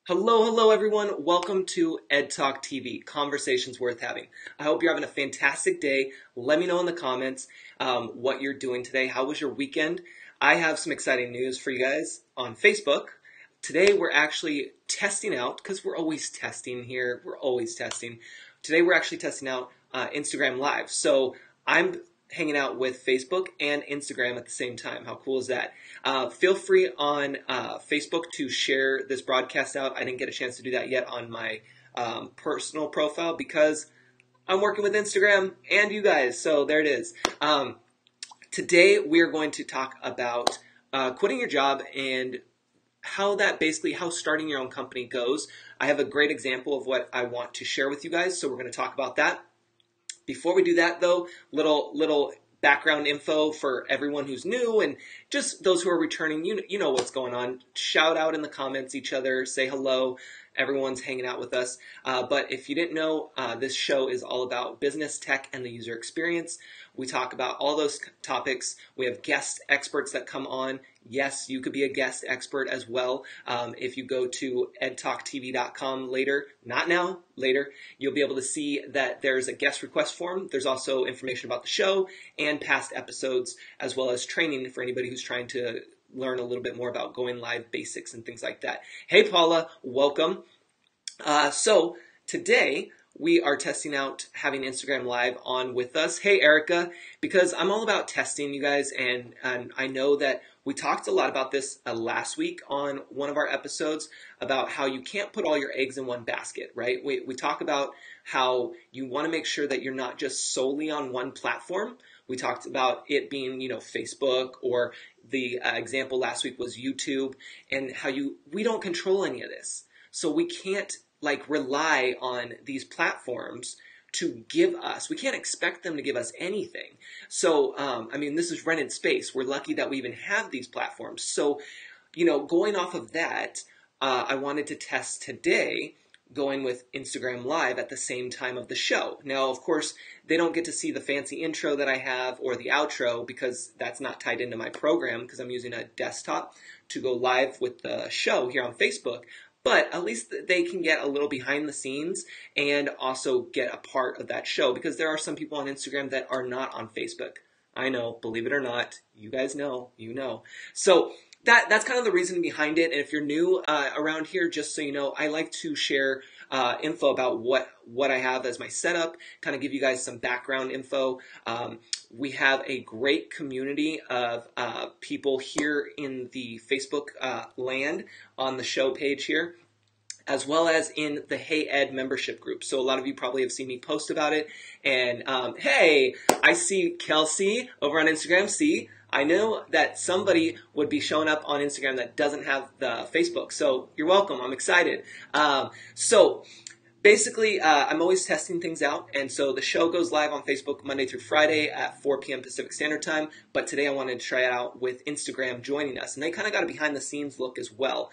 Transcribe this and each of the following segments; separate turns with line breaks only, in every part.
Hello everyone. Welcome to Ed Talk TV, Conversations Worth Having. I hope you're having a fantastic day. Let me know in the comments what you're doing today. How was your weekend? I have some exciting news for you guys on Facebook. Today we're actually testing out, because we're always testing here, we're always testing. Today we're actually testing out Instagram Live. So I'm hanging out with Facebook and Instagram at the same time. How cool is that? Feel free on Facebook to share this broadcast out. I didn't get a chance to do that yet on my personal profile because I'm working with Instagram and you guys. So there it is. Today we are going to talk about quitting your job and how starting your own company goes. I have a great example of what I want to share with you guys. So we're going to talk about that. Before we do that, though, little background info for everyone who's new and just those who are returning. You know what's going on. Shout out in the comments each other. Say hello. Everyone's hanging out with us. But if you didn't know, this show is all about business, tech, and the user experience. We talk about all those topics. We have guest experts that come on. Yes, you could be a guest expert as well. If you go to edtalktv.com later, not now, later, you'll be able to see that there's a guest request form. There's also information about the show and past episodes, as well as training for anybody who's trying to learn a little bit more about going live basics and things like that. Hey, Paula, welcome. So today we are testing out having Instagram Live on with us. Hey, Erica, because I'm all about testing, you guys, and I know that we talked a lot about this last week on one of our episodes about how you can't put all your eggs in one basket, right? We talk about how you want to make sure that you're not just solely on one platform. We talked about it being, Facebook, or the example last week was YouTube, and how we don't control any of this. So we can't rely on these platforms to give us. We can't expect them to give us anything. So, this is rented space. We're lucky that we even have these platforms. So, going off of that, I wanted to test today going with Instagram Live at the same time of the show. Now, of course, they don't get to see the fancy intro that I have or the outro because that's not tied into my program because I'm using a desktop to go live with the show here on Facebook. But at least they can get a little behind the scenes and also get a part of that show because there are some people on Instagram that are not on Facebook. I know, believe it or not, you guys know, So that's kind of the reason behind it. And if you're new around here, just so you know, I like to share info about what I have as my setup, kind of give you guys some background info. We have a great community of people here in the Facebook land on the show page here, as well as in the Hey Ed membership group. So a lot of you probably have seen me post about it. And hey, I see Kelsey over on Instagram. See, I know that somebody would be showing up on Instagram that doesn't have the Facebook. So you're welcome. I'm excited. So basically, I'm always testing things out, and so the show goes live on Facebook Monday through Friday at 4 p.m. Pacific Standard Time, but today I wanted to try it out with Instagram joining us, and they kind of got a behind-the-scenes look as well,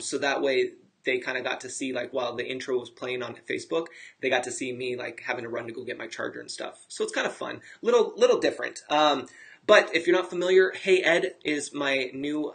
so that way they kind of got to see, while the intro was playing on Facebook, they got to see me, having to run to go get my charger and stuff, so it's kind of fun, little different. But if you're not familiar, Hey Ed is my new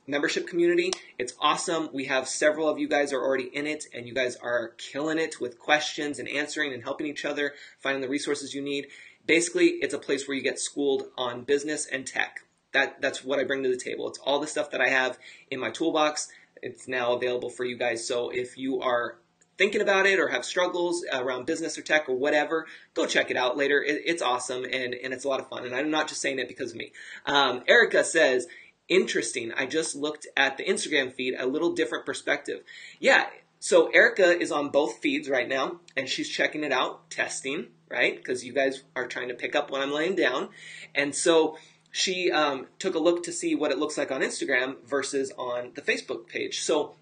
membership community. It's awesome. We have several of you guys are already in it, and you guys are killing it with questions and answering and helping each other, finding the resources you need. Basically, it's a place where you get schooled on business and tech. That's what I bring to the table. It's all the stuff that I have in my toolbox. It's now available for you guys. So if you are thinking about it or have struggles around business or tech or whatever, go check it out later. It's awesome, and it's a lot of fun. And I'm not just saying it because of me. Erica says, interesting. I just looked at the Instagram feed, a little different perspective. Yeah, so Erica is on both feeds right now, and she's checking it out, testing, right? Because you guys are trying to pick up when I'm laying down. And so she took a look to see what it looks like on Instagram versus on the Facebook page. So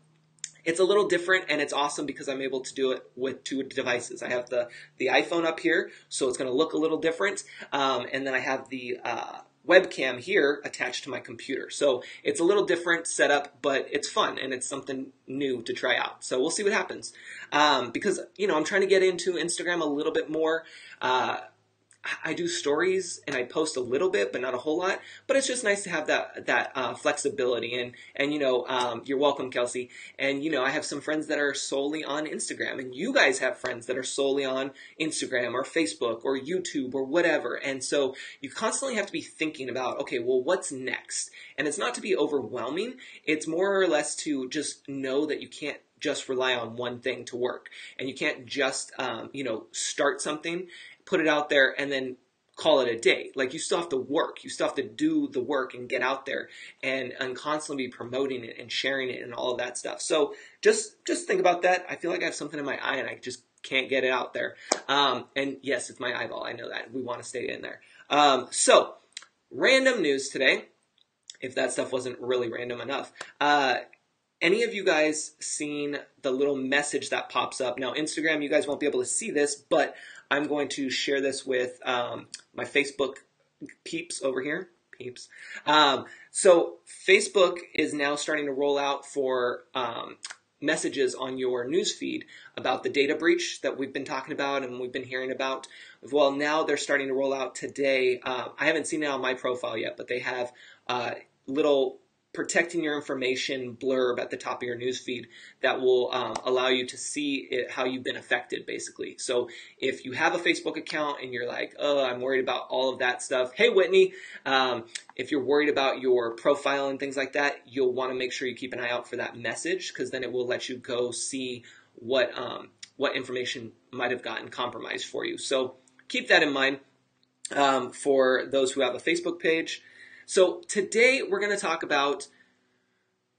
it's a little different, and it's awesome because I'm able to do it with two devices. I have the iPhone up here, so it's going to look a little different, and then I have the webcam here attached to my computer. So it's a little different setup, but it's fun and it's something new to try out. So we'll see what happens. Because, I'm trying to get into Instagram a little bit more. I do stories and I post a little bit, but not a whole lot. But it's just nice to have that flexibility. And you're welcome, Kelsey. And I have some friends that are solely on Instagram, and you guys have friends that are solely on Instagram or Facebook or YouTube or whatever. And so you constantly have to be thinking about, okay, well, what's next? And it's not to be overwhelming. It's more or less to just know that you can't just rely on one thing to work, and you can't just start something, put it out there, and then call it a day. Like, you still have to work. You still have to do the work and get out there and constantly be promoting it and sharing it and all of that stuff. So just think about that. I feel like I have something in my eye and I just can't get it out there. And yes, it's my eyeball. I know that. We want to stay in there. So random news today, if that stuff wasn't really random enough. Any of you guys seen the little message that pops up? Now, Instagram, you guys won't be able to see this, but I'm going to share this with my Facebook peeps over here. Peeps. So Facebook is now starting to roll out for messages on your newsfeed about the data breach that we've been talking about and we've been hearing about. Well, now they're starting to roll out today. I haven't seen it on my profile yet, but they have little protecting your information blurb at the top of your newsfeed that will allow you to see how you've been affected, basically. So if you have a Facebook account and you're like, oh, I'm worried about all of that stuff. Hey, Whitney, if you're worried about your profile and things like that, you'll want to make sure you keep an eye out for that message, because then it will let you go see what information might have gotten compromised for you. So keep that in mind for those who have a Facebook page. So today we're going to talk about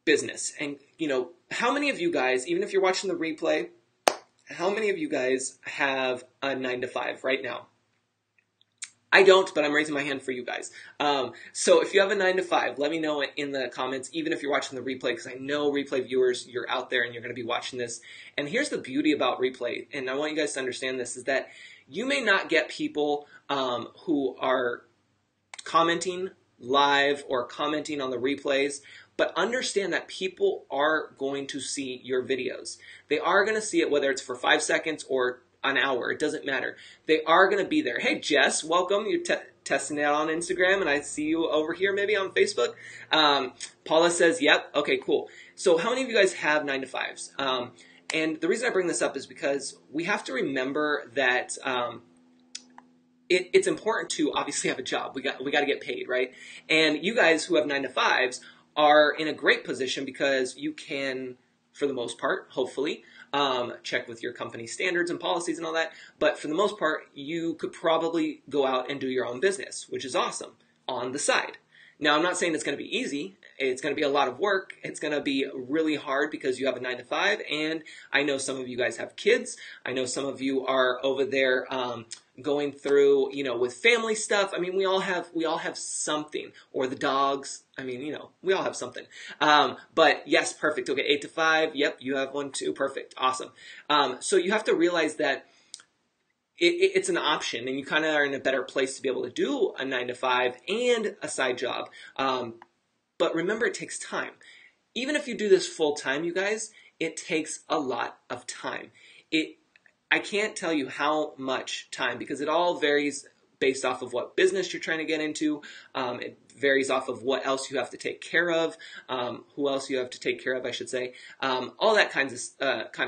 business. And, how many of you guys, even if you're watching the replay, how many of you guys have a 9-to-5 right now? I don't, but I'm raising my hand for you guys. So if you have a 9-to-5, let me know in the comments, even if you're watching the replay, because I know replay viewers, you're out there and you're going to be watching this. And here's the beauty about replay, and I want you guys to understand this, is that you may not get people who are commenting live or commenting on the replays, but understand that people are going to see your videos. They are going to see it, whether it's for 5 seconds or an hour. It doesn't matter. They are going to be there. Hey, Jess, welcome. You're testing it out on Instagram, and I see you over here maybe on Facebook. Paula says, yep. Okay, cool. So how many of you guys have 9-to-5s? And the reason I bring this up is because we have to remember that it's important to obviously have a job. We got to get paid, right? And you guys who have 9-to-5s are in a great position because you can, for the most part, hopefully, check with your company standards and policies and all that. But for the most part, you could probably go out and do your own business, which is awesome, on the side. Now, I'm not saying it's going to be easy. It's going to be a lot of work. It's going to be really hard because you have a 9-to-5, and I know some of you guys have kids. I know some of you are over there going through, with family stuff. I mean, we all have something, or the dogs. I mean, we all have something. But yes, perfect. Okay, 8-to-5. Yep, you have one too. Perfect. Awesome. So you have to realize that it's an option, and you kind of are in a better place to be able to do a 9-to-5 and a side job. But remember, it takes time. Even if you do this full time, you guys, it takes a lot of time. I can't tell you how much time, because it all varies based off of what business you're trying to get into. It varies off of what else you have to take care of, who else you have to take care of, I should say, all that kind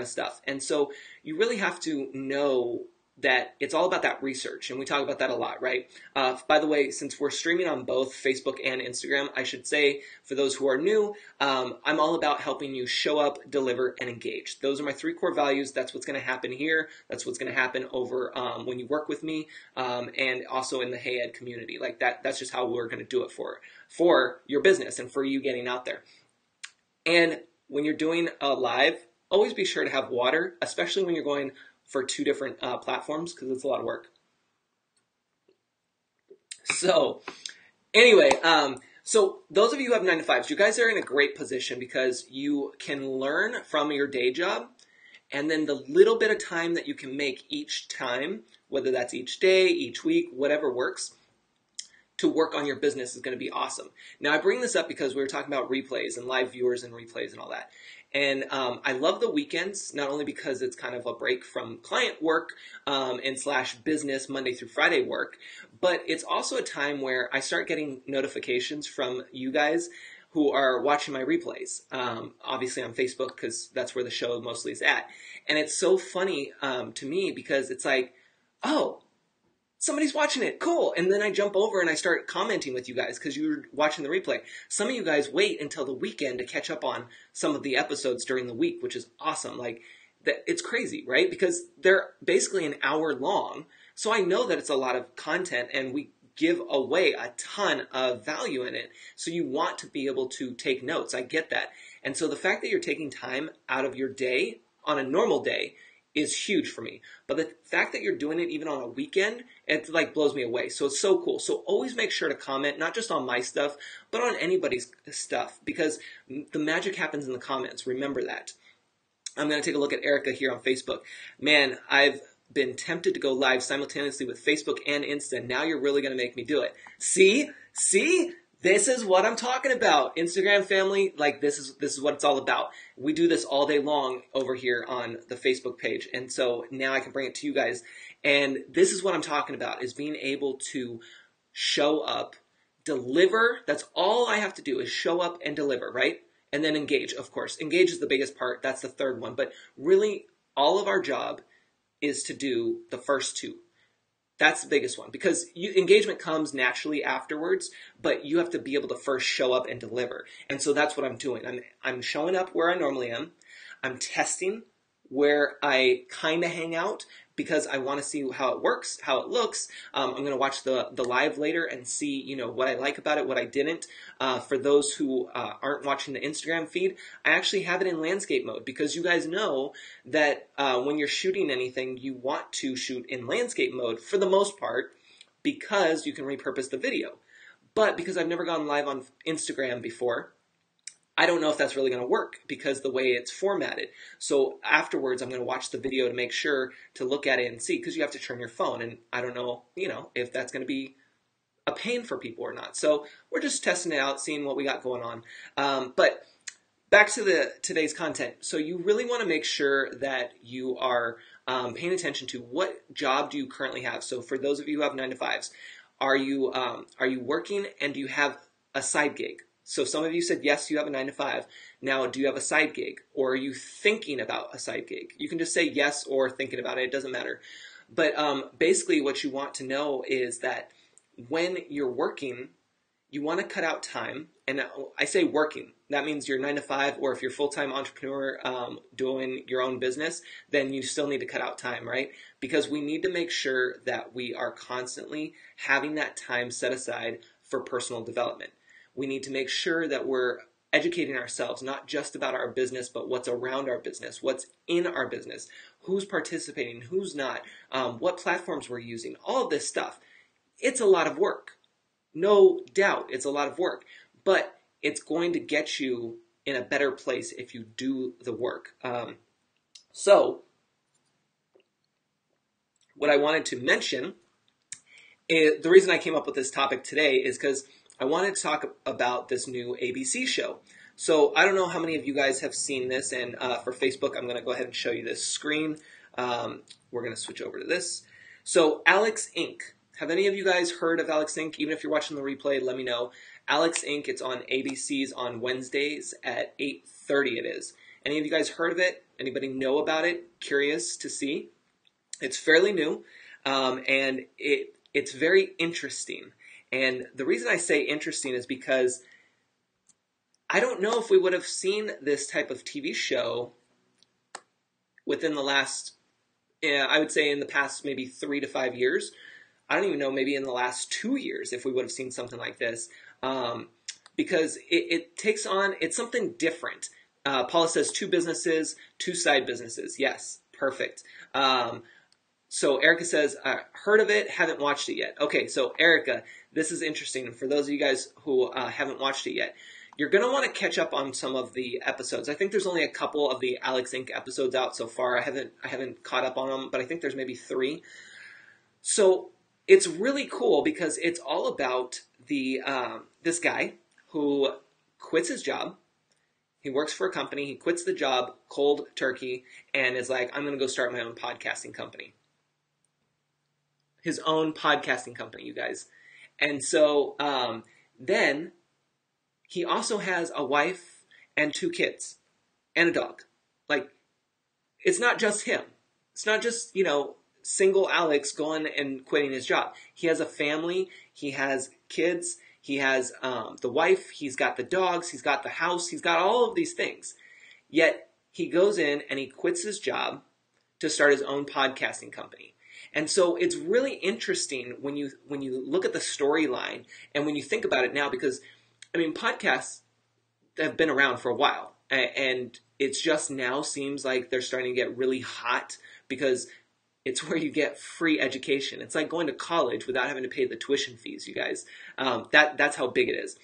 of stuff. And so you really have to know that it's all about that research, and we talk about that a lot, right? By the way, since we're streaming on both Facebook and Instagram, I should say, for those who are new, I'm all about helping you show up, deliver, and engage. Those are my 3 core values. That's what's going to happen here. That's what's going to happen over when you work with me, and also in the Hey Ed community. Like that's just how we're going to do it for your business and for you getting out there. And when you're doing a live, always be sure to have water, especially when you're going for 2 different platforms, because it's a lot of work. So anyway, so those of you who have 9-to-5s, you guys are in a great position because you can learn from your day job, and then the little bit of time that you can make each time, whether that's each day, each week, whatever works, to work on your business is going to be awesome. Now, I bring this up because we were talking about replays and live viewers and replays and all that. And I love the weekends, not only because it's kind of a break from client work and slash business Monday through Friday work, but it's also a time where I start getting notifications from you guys who are watching my replays, obviously on Facebook, because that's where the show mostly is at. And it's so funny to me because it's like, oh, somebody's watching it, cool. And then I jump over and I start commenting with you guys because you're watching the replay. Some of you guys wait until the weekend to catch up on some of the episodes during the week, which is awesome. Like, it's crazy, right? Because they're basically an hour long. So I know that it's a lot of content and we give away a ton of value in it. So you want to be able to take notes. I get that. And so the fact that you're taking time out of your day on a normal day is huge for me. But the fact that you're doing it even on a weekend, it like blows me away. So it's so cool. So always make sure to comment, not just on my stuff, but on anybody's stuff, because the magic happens in the comments. Remember that. I'm going to take a look at Erica here on Facebook. Man, I've been tempted to go live simultaneously with Facebook and Insta. Now you're really going to make me do it. See? This is what I'm talking about. Instagram family, like this is what it's all about. We do this all day long over here on the Facebook page. And so now I can bring it to you guys. And this is what I'm talking about, is being able to show up, deliver. That's all I have to do is show up and deliver, right? And then engage, of course. Engage is the biggest part. That's the third one. But really, all of our job is to do the first two. That's the biggest one, because engagement comes naturally afterwards, but you have to be able to first show up and deliver. And so that's what I'm doing. I'm showing up where I normally am. I'm testing where I kind of hang out because I want to see how it works, how it looks. I'm going to watch the live later and see, what I like about it, what I didn't. For those who aren't watching the Instagram feed, I actually have it in landscape mode because you guys know that when you're shooting anything, you want to shoot in landscape mode for the most part because you can repurpose the video. But because I've never gone live on Instagram before, I don't know if that's really going to work because the way it's formatted. So afterwards, I'm going to watch the video to make sure to look at it and see, because you have to turn your phone. And I don't know, if that's going to be a pain for people or not. So we're just testing it out, seeing what we got going on. But back to today's content. So you really want to make sure that you are paying attention to what job do you currently have. So for those of you who have 9-to-5s, are you working and do you have a side gig? So some of you said, yes, you have a 9-to-5. Now, do you have a side gig, or are you thinking about a side gig? You can just say yes or thinking about it. It doesn't matter. But basically what you want to know is that when you're working, you want to cut out time. And I say working. That means you're 9-to-5, or if you're a full-time entrepreneur doing your own business, then you still need to cut out time, right? Because we need to make sure that we are constantly having that time set aside for personal development. We need to make sure that we're educating ourselves, not just about our business, but what's around our business, what's in our business, who's participating, who's not, what platforms we're using, all of this stuff. It's a lot of work. No doubt it's a lot of work, but it's going to get you in a better place if you do the work. So what I wanted to mention is, the reason I came up with this topic today is because I wanted to talk about this new ABC show. So I don't know how many of you guys have seen this, and for Facebook, I'm going to go ahead and show you this screen. We're going to switch over to this. So Alex Inc. Have any of you guys heard of Alex Inc? Even if you're watching the replay, let me know. Alex Inc. It's on ABC's on Wednesdays at 8:30 it is. Any of you guys heard of it? Anybody know about it? Curious to see? It's fairly new, and it's very interesting. And the reason I say interesting is because I don't know if we would have seen this type of TV show within the last, I would say in the past maybe 3 to 5 years. I don't even know, maybe in the last 2 years if we would have seen something like this. Because it takes on, it's something different. Paula says 2 businesses, 2 side businesses. Yes, perfect. So Erica says, heard of it, haven't watched it yet. Okay, so Erica, this is interesting. For those of you guys who haven't watched it yet, you're going to want to catch up on some of the episodes. I think there's only a couple of the Alex Inc. episodes out so far. I haven't caught up on them, but I think there's maybe 3. So it's really cool because it's all about this guy who quits his job. He works for a company. He quits the job cold turkey and is like, I'm going to go start my own podcasting company. His own podcasting company, you guys. And so then he also has a wife and 2 kids and a dog. Like, it's not just him. It's not just, single Alex going and quitting his job. He has a family. He has kids. He has the wife. He's got the dogs. He's got the house. He's got all of these things. Yet he goes in and he quits his job to start his own podcasting company. And so it's really interesting when you look at the storyline and when you think about it now, because podcasts have been around for a while, and it's just now seems like they're starting to get really hot because it's where you get free education. It's like going to college without having to pay the tuition fees, you guys. That's how big it is.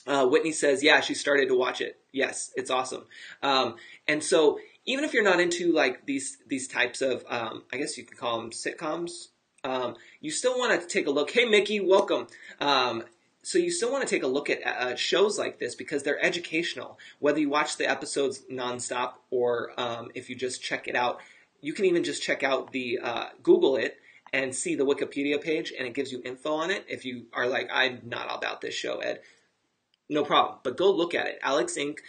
Whitney says, yeah, she started to watch it. Yes, it's awesome. And so even if you're not into like these types of, I guess you could call them sitcoms, you still want to take a look. Hey, Mickey, welcome. So you still want to take a look at shows like this because they're educational. Whether you watch the episodes nonstop or if you just check it out, you can even just check out the Google it and see the Wikipedia page, and it gives you info on it. If you are like, I'm not about this show, Ed, no problem. But go look at it. Alex Inc.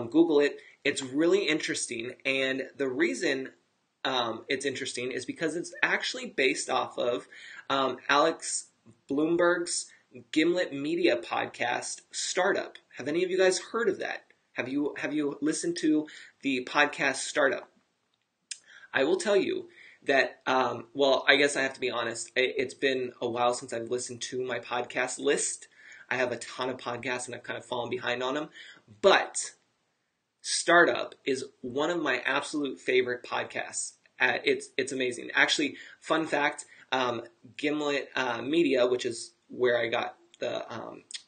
Google it. It's really interesting, and the reason it's interesting is because it's actually based off of Alex Bloomberg's Gimlet Media podcast, Startup. Have any of you guys heard of that? Have you listened to the podcast Startup? I will tell you that, I guess I have to be honest. It's been a while since I've listened to my podcast list. I have a ton of podcasts and I've kind of fallen behind on them. But Startup is one of my absolute favorite podcasts. It's amazing. Actually, fun fact, Gimlet Media, which is where I got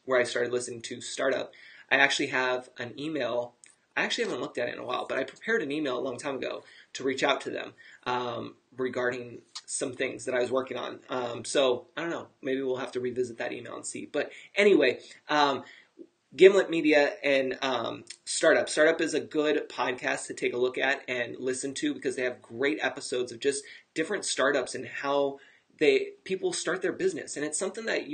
where I started listening to Startup, I actually have an email. I actually haven't looked at it in a while, but I prepared an email a long time ago to reach out to them regarding some things that I was working on. So I don't know, maybe we'll have to revisit that email and see. But anyway, Gimlet Media and Startup. Startup is a good podcast to take a look at and listen to because they have great episodes of just different startups and how people start their business. And it's something that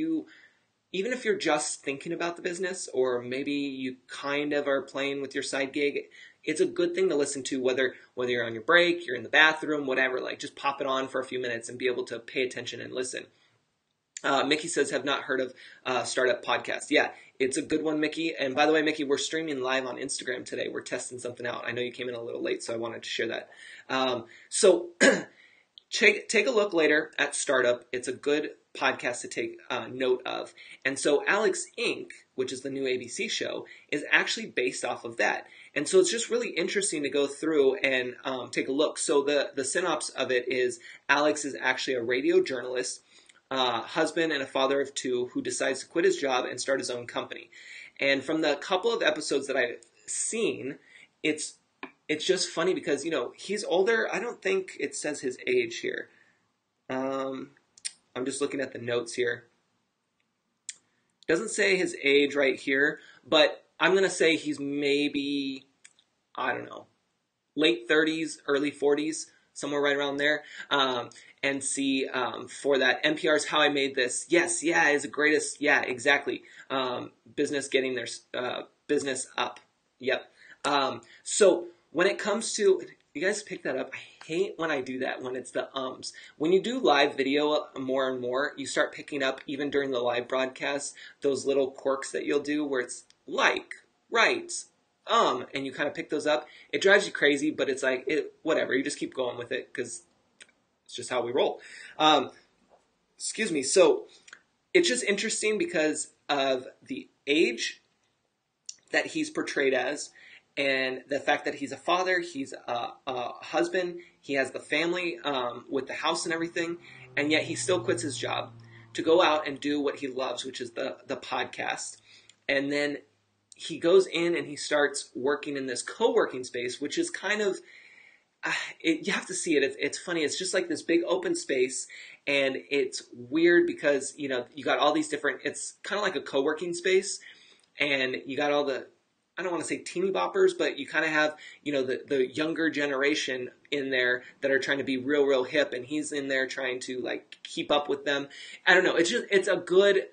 even if you're just thinking about the business, or maybe you kind of are playing with your side gig, it's a good thing to listen to, whether you're on your break, you're in the bathroom, whatever, like just pop it on for a few minutes and be able to pay attention and listen. Mickey says, have not heard of Startup Podcast. Yeah, it's a good one, Mickey. And by the way, Mickey, we're streaming live on Instagram today. We're testing something out. I know you came in a little late, so I wanted to share that. So take a look later at Startup. It's a good podcast to take note of. And so Alex Inc., which is the new ABC show, is actually based off of that. And so it's just really interesting to go through and take a look. So the synopsis of it is Alex is actually a radio journalist, husband and a father of 2 who decides to quit his job and start his own company. And from the couple of episodes that I've seen, it's just funny because, he's older. I don't think it says his age here. I'm just looking at the notes here. Doesn't say his age right here, but I'm going to say he's maybe, I don't know, late 30s, early 40s, somewhere right around there. And see, for that, NPR's How I Made This. Yes, yeah, is the greatest. Yeah, exactly. Business getting their business up. Yep. So when it comes to, you guys pick that up. I hate when I do that, when it's the ums. When you do live video more and more, you start picking up, even during the live broadcast, those little quirks that you'll do where it's like, right, and you kind of pick those up. It drives you crazy, but it's like, whatever. You just keep going with it because it's just how we roll. Excuse me. So it's just interesting because of the age that he's portrayed as, and the fact that he's a father, he's a husband, he has the family with the house and everything, and yet he still quits his job to go out and do what he loves, which is the podcast. And then he goes in and he starts working in this co-working space, which is kind of, you have to see it. It's funny. It's just like this big open space, and it's weird because you got all these different. It's kind of like a co-working space, and you got all the, I don't want to say teeny boppers, but you kind of have, the younger generation in there that are trying to be real hip, and he's in there trying to like keep up with them. I don't know. It's a good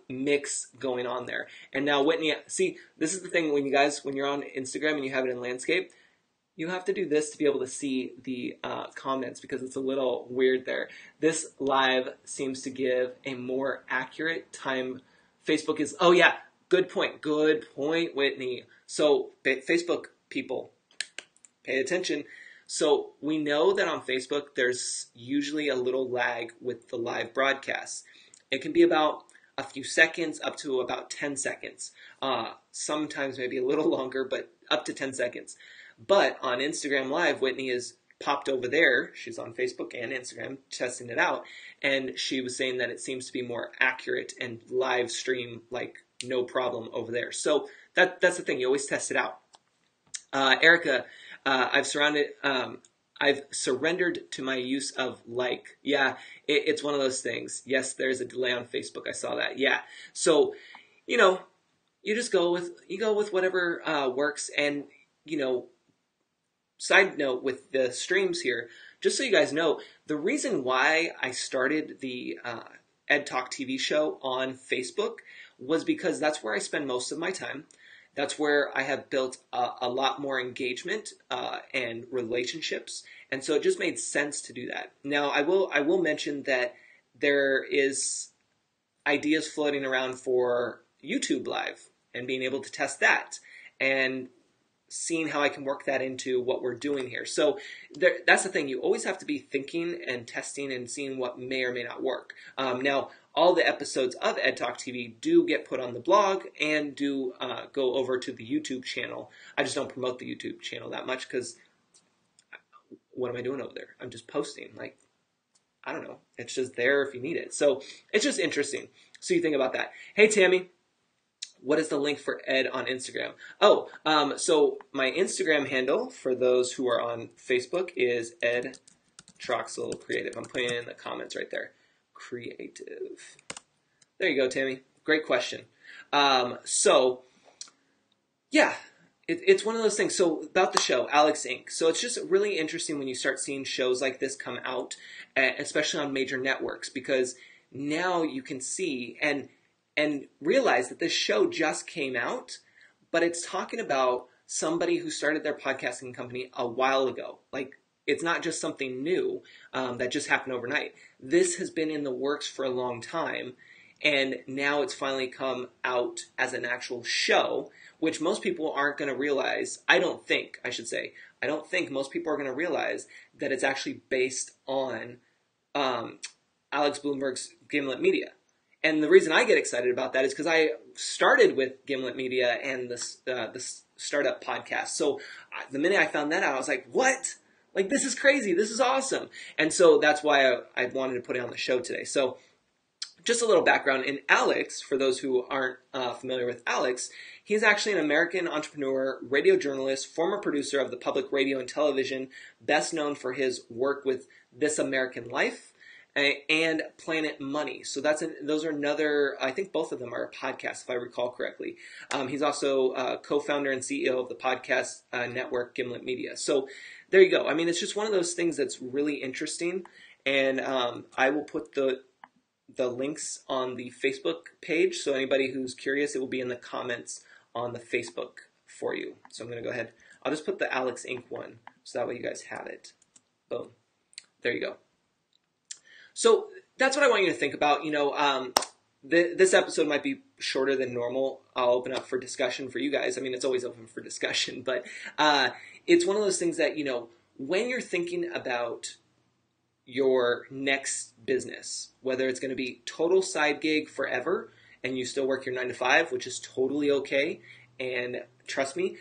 mix going on there. And now Whitney, see, this is the thing when you're on Instagram and you have it in landscape, you have to do this to be able to see the comments because it's a little weird there. This live seems to give a more accurate time. Facebook is, oh yeah, good point, Whitney. So Facebook people, pay attention. So we know that on Facebook, there's usually a little lag with the live broadcasts. It can be about a few seconds up to about 10 seconds. Sometimes maybe a little longer, but up to 10 seconds. But on Instagram Live, Whitney is popped over there. She's on Facebook and Instagram testing it out. And she was saying that it seems to be more accurate and live stream like no problem over there. So that's the thing. You always test it out. Erica, I've surrendered to my use of like. Yeah, it's one of those things. Yes, there's a delay on Facebook. I saw that. Yeah. So, you just go with whatever works. And, side note with the streams here, just so you guys know, the reason why I started the Ed Talk TV show on Facebook was because that's where I spend most of my time. That's where I have built a lot more engagement and relationships, and so it just made sense to do that. Now, I will mention that there is ideas floating around for YouTube Live and being able to test that, and seeing how I can work that into what we're doing here. So that's the thing. You always have to be thinking and testing and seeing what may or may not work. Now, all the episodes of Ed Talk TV do get put on the blog and do go over to the YouTube channel. I just don't promote the YouTube channel that much because what am I doing over there? I'm just posting. Like, I don't know. It's just there if you need it. So it's just interesting. So you think about that. Hey, Tammy. What is the link for Ed on Instagram? Oh, so my Instagram handle for those who are on Facebook is Ed Troxel Creative. I'm putting in the comments right there. Creative. There you go, Tammy. Great question. So, yeah, it's one of those things. So about the show, Alex Inc. So it's just really interesting when you start seeing shows like this come out, especially on major networks, because now you can see and realize that this show just came out, but it's talking about somebody who started their podcasting company a while ago. Like, it's not just something new that just happened overnight. This has been in the works for a long time, and now it's finally come out as an actual show, which most people aren't going to realize. I don't think most people are going to realize that it's actually based on Alex Blumberg's Gimlet Media. And the reason I get excited about that is because I started with Gimlet Media and the startup podcast. So the minute I found that out, I was like, what? Like, this is crazy. This is awesome. And so that's why I wanted to put it on the show today. So just a little background. In Alex, for those who aren't familiar with Alex, he's actually an American entrepreneur, radio journalist, former producer of the public radio and television, best known for his work with This American Life and Planet Money. So those are another, I think both of them are a podcast, if I recall correctly. He's also co-founder and CEO of the podcast network Gimlet Media. So there you go. I mean, it's just one of those things that's really interesting. And I will put the links on the Facebook page. So anybody who's curious, it will be in the comments on the Facebook for you. So I'm going to go ahead. I'll just put the Alex Inc. one. So that way you guys have it. Boom. There you go. So that's what I want you to think about. This episode might be shorter than normal. I'll open up for discussion for you guys. I mean, it's always open for discussion, but it's one of those things that, when you're thinking about your next business, whether it's going to be total side gig forever and you still work your 9 to 5, which is totally okay. And trust me,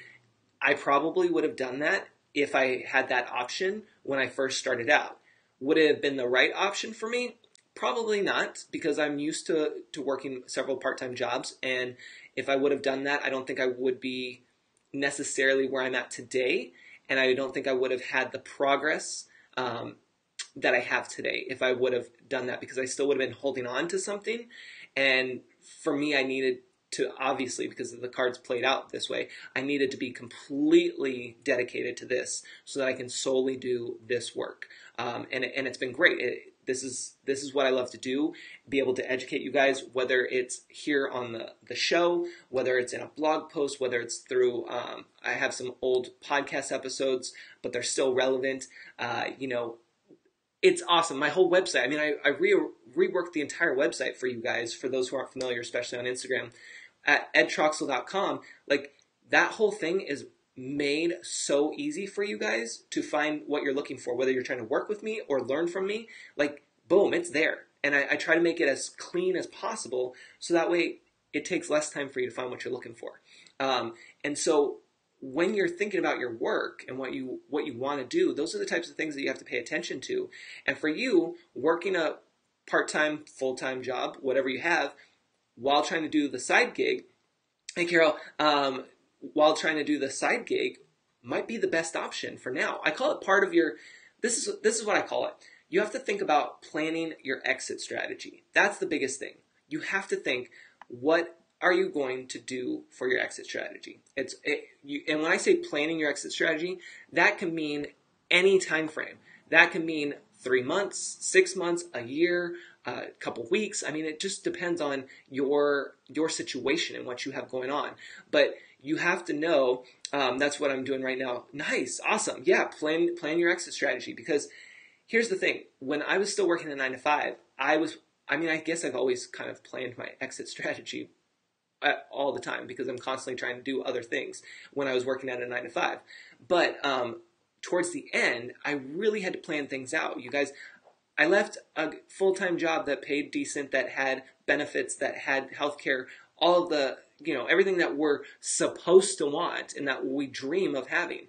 I probably would have done that if I had that option when I first started out. Would it have been the right option for me? Probably not, because I'm used to working several part-time jobs. And if I would have done that, I don't think I would be necessarily where I'm at today. and I don't think I would have had the progress that I have today if I would have done that, because I still would have been holding on to something. And for me, I needed to, obviously, because the cards played out this way, I needed to be completely dedicated to this so that I can solely do this work. And it's been great. This is what I love to do, be able to educate you guys, whether it's here on the show, whether it's in a blog post, whether it's through, I have some old podcast episodes, but they're still relevant. It's awesome. My whole website, I mean, I reworked the entire website for you guys, for those who aren't familiar, especially on Instagram, at edtroxel.com. Like, that whole thing is made so easy for you guys to find what you're looking for, whether you're trying to work with me or learn from me. Like, boom, it's there. And I try to make it as clean as possible, so that way it takes less time for you to find what you're looking for. And so when you're thinking about your work and what you want to do, those are the types of things that you have to pay attention to. And for you, working a part-time, full-time job, whatever you have, while trying to do the side gig, hey Carol, while trying to do the side gig might be the best option for now. I call it part of your, this is what I call it. You have to think about planning your exit strategy. That's the biggest thing. You have to think, what are you going to do for your exit strategy? And when I say planning your exit strategy, that can mean any time frame. That can mean 3 months, 6 months, a year, a couple weeks. I mean, it just depends on your situation and what you have going on. But you have to know, that's what I'm doing right now. Nice, awesome. Yeah, plan your exit strategy. Because here's the thing. When I was still working a 9 to 5, I guess I've always kind of planned my exit strategy all the time, because I'm constantly trying to do other things when I was working at a 9 to 5. But towards the end, I really had to plan things out. You guys, I left a full-time job that paid decent, that had benefits, that had healthcare, all of the, everything that we're supposed to want and that we dream of having.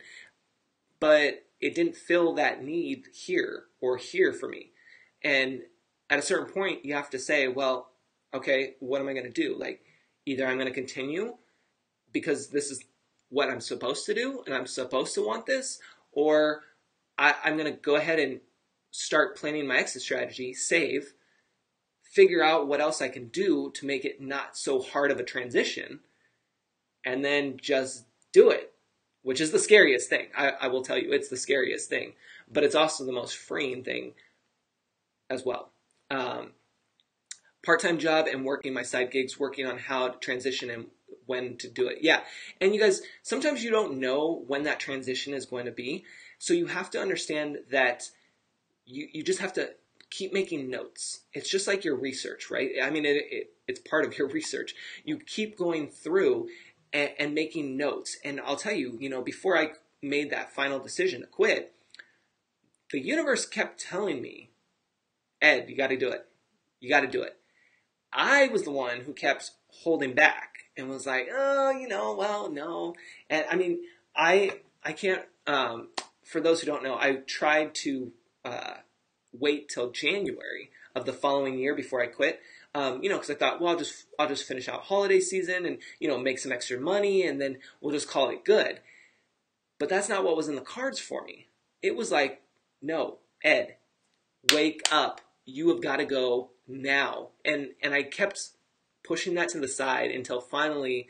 But it didn't fill that need here for me. And at a certain point, you have to say, well, okay, what am I going to do? Like, either I'm going to continue because this is what I'm supposed to do and I'm supposed to want this, or I'm going to go ahead and start planning my exit strategy, save, figure out what else I can do to make it not so hard of a transition, and then just do it, which is the scariest thing. I will tell you, it's the scariest thing, but it's also the most freeing thing as well. Part-time job and working my side gigs, working on how to transition and when to do it. Yeah. And you guys, sometimes you don't know when that transition is going to be. So you have to understand that you just have to keep making notes. It's just like your research, right? I mean, it's part of your research. You keep going through and making notes. And I'll tell you, before I made that final decision to quit, the universe kept telling me, Ed, you got to do it. You got to do it. I was the one who kept holding back and was like, oh, well, no. And I mean, I can't, for those who don't know, I tried to wait till January of the following year before I quit. Because I thought, well, I'll just finish out holiday season and, make some extra money, and then we'll just call it good. But that's not what was in the cards for me. It was like, no, Ed, wake up. You have got to go now. And I kept pushing that to the side until finally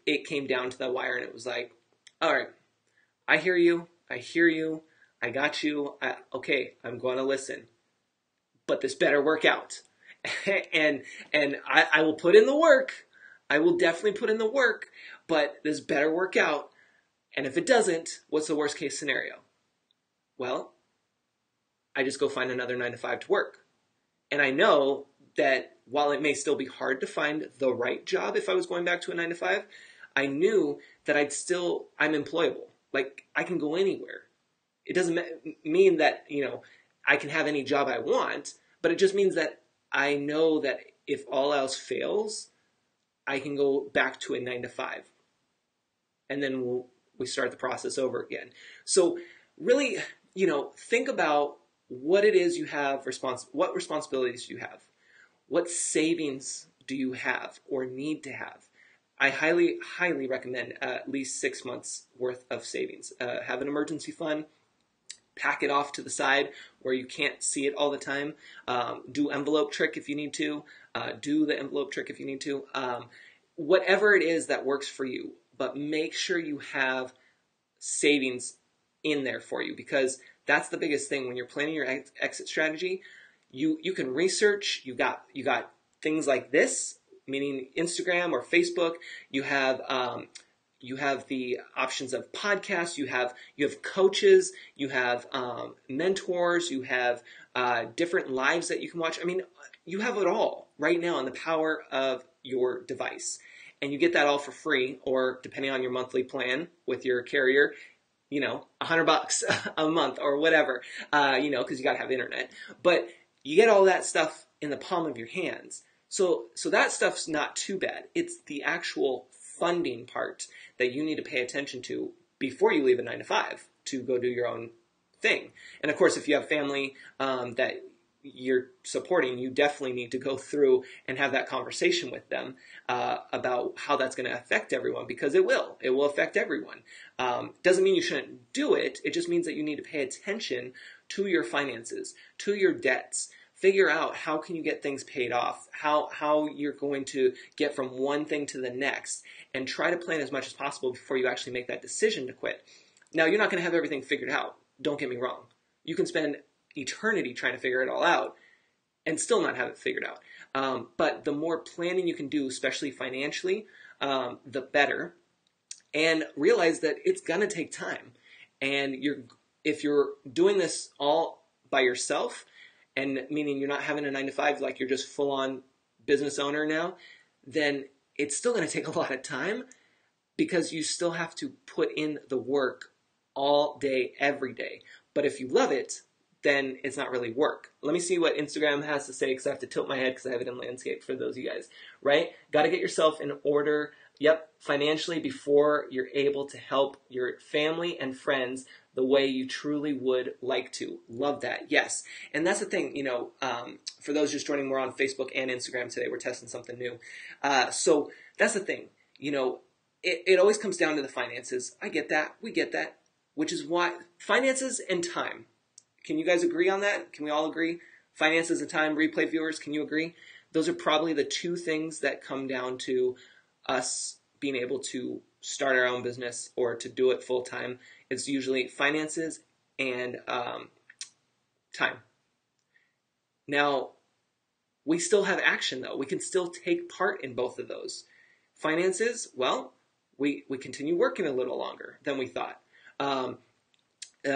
it came down to the wire, and it was like, all right, I hear you. I got you. Okay, I'm going to listen. But this better work out. and I will put in the work. I will definitely put in the work, but this better work out. And if it doesn't, what's the worst case scenario? Well, I just go find another 9 to 5 to work. And I know that while it may still be hard to find the right job if I was going back to a 9 to 5, I knew that I'm employable. Like, I can go anywhere. It doesn't mean that, I can have any job I want, but it just means that I know that if all else fails, I can go back to a 9 to 5. And then we start the process over again. So really, think about what it is you have, what responsibilities do you have? What savings do you have or need to have? I highly, highly recommend at least 6 months worth of savings. Have an emergency fund, pack it off to the side where you can't see it all the time. Do envelope trick if you need to. Do the envelope trick if you need to. Whatever it is that works for you, but make sure you have savings in there for you, because that's the biggest thing when you're planning your exit strategy. You can research. You got things like this, meaning Instagram or Facebook. You have the options of podcasts. You have coaches. You have mentors. You have different lives that you can watch. I mean, you have it all right now in the power of your device, and you get that all for free, or depending on your monthly plan with your carrier, $100 a month or whatever, because you got to have internet. But you get all that stuff in the palm of your hands. So that stuff's not too bad. It's the actual funding part that you need to pay attention to before you leave a 9 to 5 to go do your own thing. And of course, if you have family that you're supporting, you definitely need to go through and have that conversation with them about how that's going to affect everyone, because it will affect everyone. Doesn't mean you shouldn't do it. It just means that you need to pay attention to your finances, to your debts. Figure out how can you get things paid off, how you're going to get from one thing to the next, and try to plan as much as possible before you actually make that decision to quit. Now, you're not going to have everything figured out. Don't get me wrong. You can spend eternity trying to figure it all out and still not have it figured out. But the more planning you can do, especially financially, the better. And realize that it's going to take time. And if you're doing this all by yourself, and meaning you're not having a 9 to 5, like you're just full on business owner now, then it's still going to take a lot of time, because you still have to put in the work all day, every day. But if you love it, then it's not really work. Let me see what Instagram has to say, because I have to tilt my head because I have it in landscape for those of you guys, right? Got to get yourself in order, financially, before you're able to help your family and friends the way you truly would like to. Love that. Yes. And that's the thing, for those just joining, we're on Facebook and Instagram today. We're testing something new. So that's the thing, it always comes down to the finances. I get that. We get that, which is why finances and time. Can you guys agree on that? Can we all agree? Finances and time, replay viewers, can you agree? Those are probably the two things that come down to us being able to start our own business or to do it full time. It's usually finances and time. Now, we still have action though. We can still take part in both of those. Finances, well, we continue working a little longer than we thought.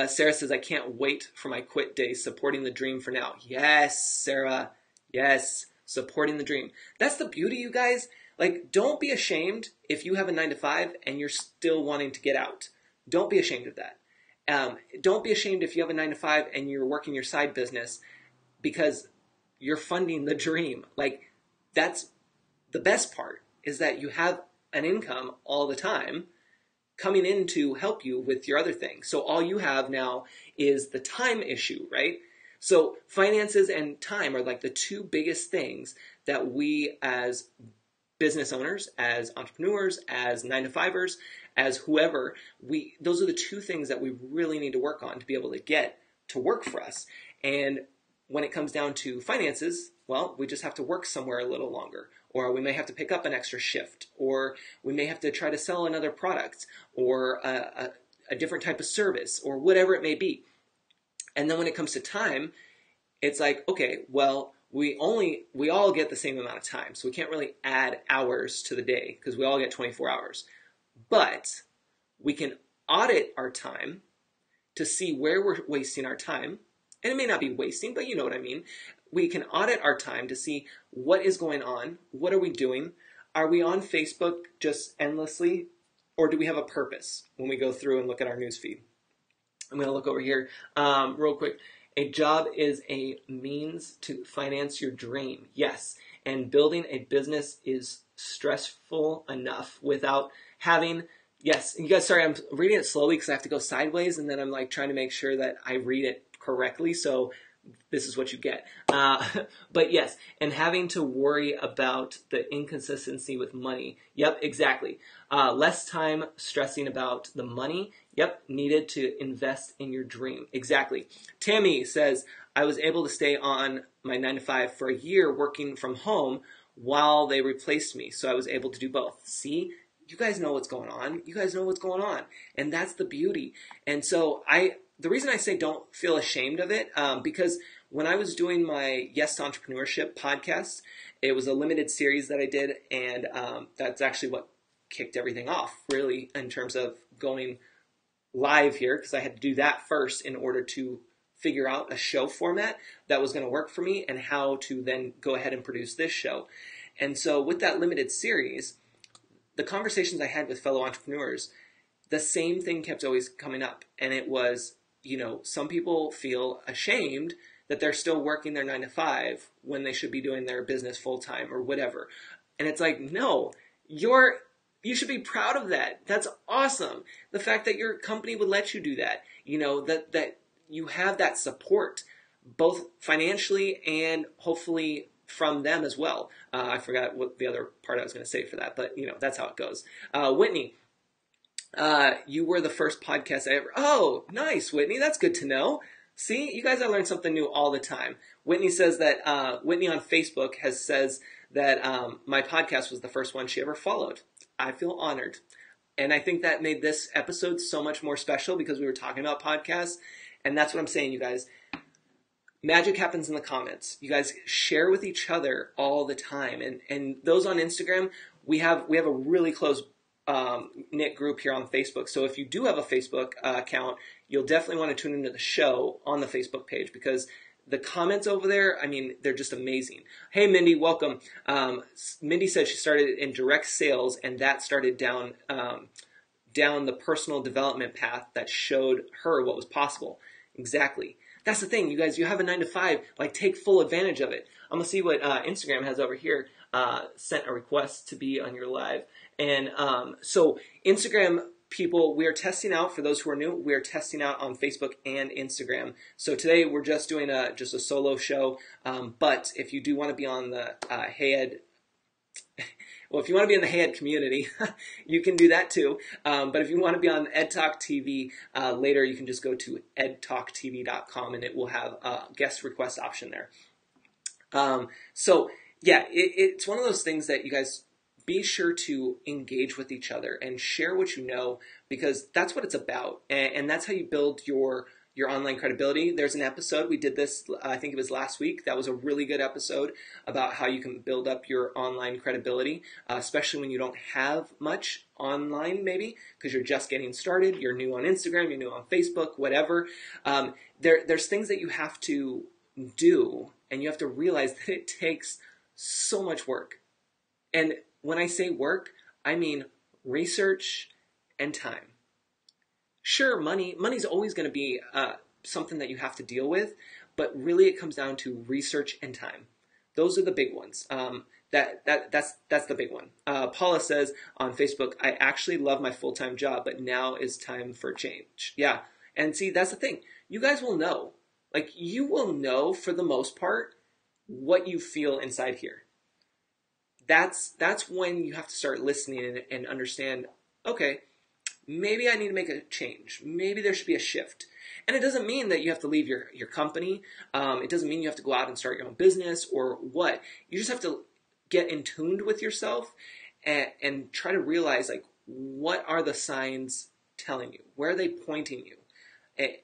Sarah says, I can't wait for my quit day, supporting the dream for now. Yes, Sarah. Yes, supporting the dream. That's the beauty, you guys. Like, don't be ashamed if you have a 9 to 5 and you're still wanting to get out. Don't be ashamed of that. Don't be ashamed if you have a 9 to 5 and you're working your side business, because you're funding the dream. Like, that's the best part, is that you have an income all the time coming in to help you with your other things. So all you have now is the time issue, right? So finances and time are like the two biggest things that we as business owners, as entrepreneurs, as 9 to 5ers, as whoever, those are the two things that we really need to work on to be able to get to work for us. And when it comes down to finances, well, we just have to work somewhere a little longer, or we may have to pick up an extra shift, or we may have to try to sell another product, or a different type of service, or whatever it may be. And then when it comes to time, it's like, okay, well, we all get the same amount of time, so we can't really add hours to the day because we all get 24 hours. But we can audit our time to see where we're wasting our time. And it may not be wasting, but you know what I mean. We can audit our time to see what is going on. What are we doing? Are we on Facebook just endlessly? Or do we have a purpose when we go through and look at our newsfeed? I'm going to look over here real quick. A job is a means to finance your dream. Yes. And building a business is stressful enough without having... Yes. You guys, sorry, I'm reading it slowly because I have to go sideways, and then I'm like trying to make sure that I read it correctly. So this is what you get. But yes, and having to worry about the inconsistency with money. Yep, exactly. Less time stressing about the money. Yep, needed to invest in your dream. Exactly. Tammy says, I was able to stay on my 9 to 5 for a year working from home while they replaced me. So I was able to do both. See? You guys know what's going on. You guys know what's going on. And that's the beauty. And so the reason I say don't feel ashamed of it, because when I was doing my Yes to Entrepreneurship podcast, it was a limited series that I did, and that's actually what kicked everything off, really, in terms of going live here, because I had to do that first in order to figure out a show format that was going to work for me and how to then go ahead and produce this show. And so with that limited series, the conversations I had with fellow entrepreneurs, the same thing kept always coming up. And it was, some people feel ashamed that they're still working their 9 to 5 when they should be doing their business full time or whatever. And it's like, no, you should be proud of that. That's awesome. The fact that your company would let you do that, that you have that support, both financially and hopefully from them as well. I forgot what the other part I was going to say for that, but that's how it goes. Whitney, you were the first podcast I ever. Oh, nice, Whitney. That's good to know. See, you guys, I learn something new all the time. Whitney says that Whitney on Facebook says that my podcast was the first one she ever followed. I feel honored. And I think that made this episode so much more special because we were talking about podcasts. And that's what I'm saying, you guys. Magic happens in the comments. You guys share with each other all the time. And those on Instagram, we have a really close knit group here on Facebook. So if you do have a Facebook account, you'll definitely want to tune into the show on the Facebook page because the comments over there, they're just amazing. Hey, Mindy, welcome. Mindy said she started in direct sales, and that started down the personal development path that showed her what was possible. Exactly. That's the thing, you guys. You have a 9 to 5. Take full advantage of it. I'm gonna see what Instagram has over here. Sent a request to be on your live, and so Instagram people, we are testing out. For those who are new, we are testing out on Facebook and Instagram. So today we're just doing just a solo show. But if you do want to be on the Hey Ed. Well, if you want to be in the Hey Ed community, you can do that too. But if you want to be on Ed Talk TV later, you can just go to edtalktv.com and it will have a guest request option there. So yeah, it's one of those things that you guys be sure to engage with each other and share what you know because that's what it's about. And that's how you build your online credibility. There's an episode, we did this, I think it was last week. That was a really good episode about how you can build up your online credibility, especially when you don't have much online maybe, because you're just getting started. You're new on Instagram, you're new on Facebook, whatever. There's things that you have to do, and you have to realize that it takes so much work. And when I say work, I mean research and time. Sure, money's always going to be something that you have to deal with, but really it comes down to research and time. Those are the big ones. That's the big one. Paula says on Facebook, I actually love my full-time job, but now is time for change. Yeah, and see, that's the thing. You guys will know. You will know for the most part what you feel inside here. That's when you have to start listening and understand, okay, maybe I need to make a change. Maybe there should be a shift. And it doesn't mean that you have to leave your company. It doesn't mean you have to go out and start your own business or what. You just have to get in tune with yourself and try to realize, what are the signs telling you? Where are they pointing you?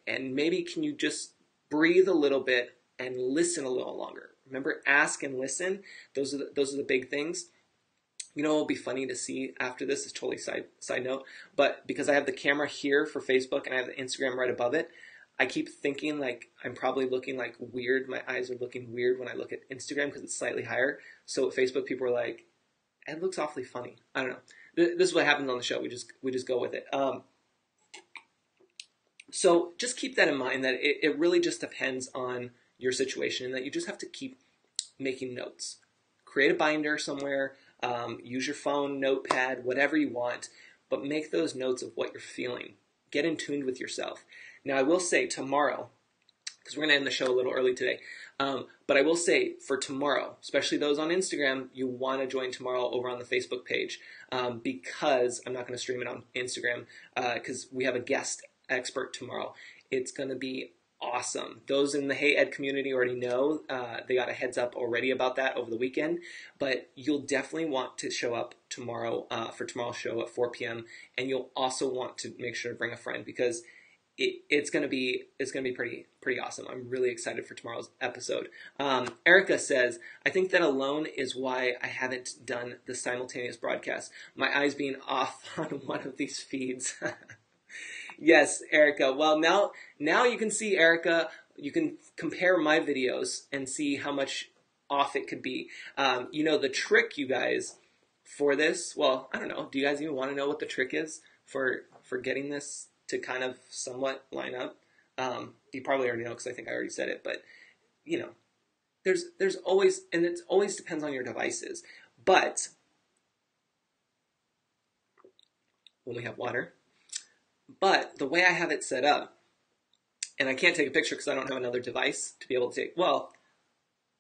And maybe can you just breathe a little bit and listen a little longer? Remember, ask and listen. Those are the big things. It'll be funny to see after this. Is totally side note, but because I have the camera here for Facebook and I have the Instagram right above it, I keep thinking I'm probably looking weird. My eyes are looking weird when I look at Instagram because it's slightly higher. So at Facebook, people are like, "It looks awfully funny." I don't know. This is what happens on the show. We just go with it. So just keep that in mind. That it really just depends on your situation, and that you just have to keep making notes. Create a binder somewhere. Use your phone, notepad, whatever you want, but make those notes of what you're feeling. Get in tune with yourself. Now, I will say tomorrow because we're going to end the show a little early today. But I will say for tomorrow, especially those on Instagram, you want to join tomorrow over on the Facebook page because I'm not going to stream it on Instagram because we have a guest expert tomorrow. It's going to be awesome. Those in the Hey Ed community already know. They got a heads up already about that over the weekend, but you'll definitely want to show up tomorrow for tomorrow's show at 4 p.m. And you'll also want to make sure to bring a friend because it's gonna be pretty awesome. I'm really excited for tomorrow's episode. Erica says, I think that alone is why I haven't done the simultaneous broadcast. My eyes being off on one of these feeds. Yes, Erica. Well, now you can see, Erica. You can compare my videos and see how much off it could be. The trick, you guys, for this. Well, I don't know. Do you guys even want to know what the trick is for getting this to kind of somewhat line up? You probably already know because I think I already said it, but there's always, and it always depends on your devices. But when we have water, but the way I have it set up, and I can't take a picture because I don't have another device to be able to take. Well,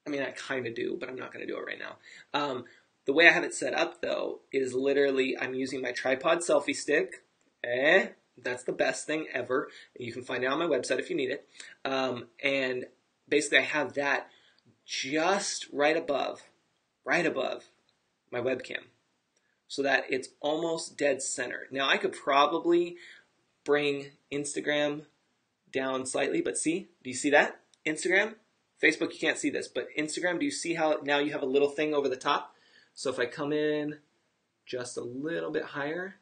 I mean I kind of do, but I'm not going to do it right now. The way I have it set up though is literally I'm using my tripod selfie stick. That's the best thing ever. You can find it on my website if you need it. And basically I have that just right above my webcam so that it's almost dead center. Now I could probably bring Instagram down slightly, but do you see that? Instagram? Facebook, you can't see this, but Instagram, do you see how now you have a little thing over the top? So if I come in just a little bit higher,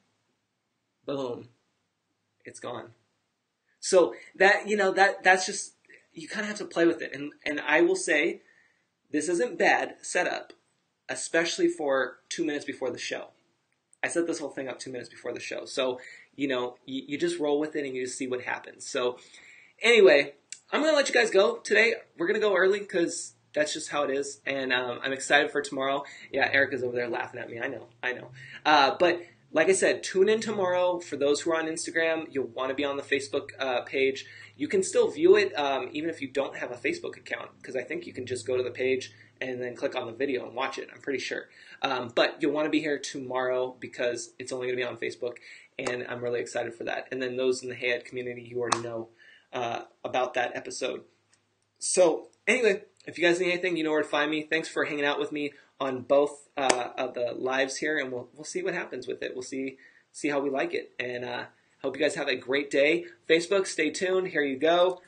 boom. It's gone. So that's just, you kind of have to play with it. And I will say, this isn't bad setup, especially for 2 minutes before the show. I set this whole thing up 2 minutes before the show. So, you just roll with it and you just see what happens. So anyway, I'm going to let you guys go today. We're going to go early because that's just how it is. And I'm excited for tomorrow. Yeah, Erica's over there laughing at me. I know. But like I said, tune in tomorrow. For those who are on Instagram, you'll want to be on the Facebook page. You can still view it even if you don't have a Facebook account, because I think you can just go to the page and then click on the video and watch it. I'm pretty sure. But you'll want to be here tomorrow because it's only going to be on Facebook, and I'm really excited for that. And then those in the Hey Ed community, you already know about that episode. So anyway, if you guys need anything, you know where to find me. Thanks for hanging out with me on both of the lives here, and we'll see what happens with it. We'll see how we like it, and hope you guys have a great day. Facebook, stay tuned. Here you go.